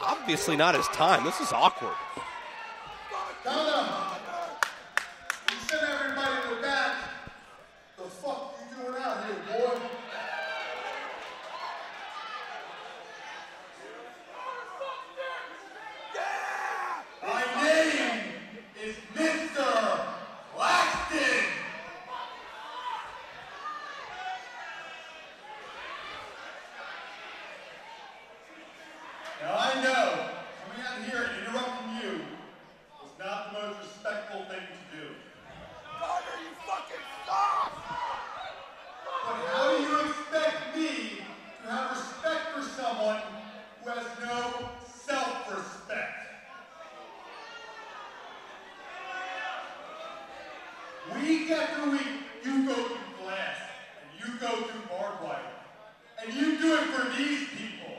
obviously not his time. This is awkward. Donna, you sent everybody to the back. The fuck you doing out here, boy? My name is Mr. Laxton. Now I know coming out here and interrupting you was not the most respectful thing to do. Connor, you fucking stop! But how do you expect me to have respect for someone who has no self-respect? Week after week, you go through glass, and you go through barbed wire, and you do it for these people.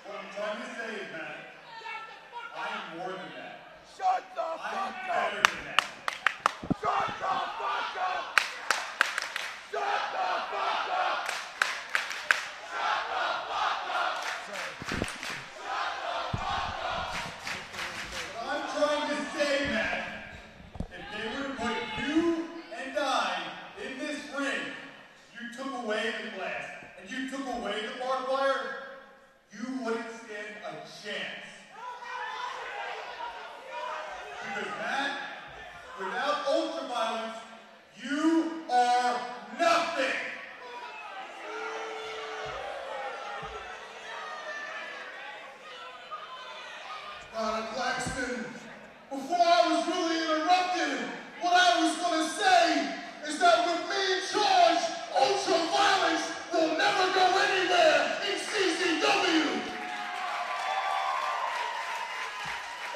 What I'm trying to say is, man, I am more than that. Shut the I am fuck better up! than that. Shut the fuck up! Shut the fuck up! Shut the fuck up! What I'm trying to say, man, if they were to put you and I in this ring, you took away the glass, and you took away the barbed wire, you wouldn't stand a chance. Because, man, without ultraviolence, you are nothing. Claxton, before I was really interrupted, what I was going to say is that with me in charge, ultraviolence will never go anywhere in CCW.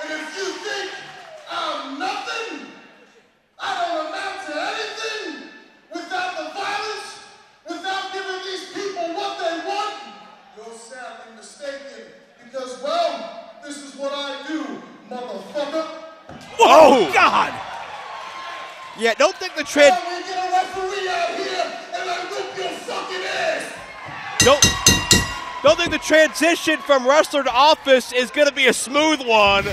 And if you think I'm nothing, I don't amount to anything without the violence, without giving these people what they want, you're sadly mistaken because, well, this is what I do, motherfucker. Whoa, God! Yeah, don't think the trend. We get a referee out here and I whip your fucking ass. Don't think the transition from wrestler to office is going to be a smooth one.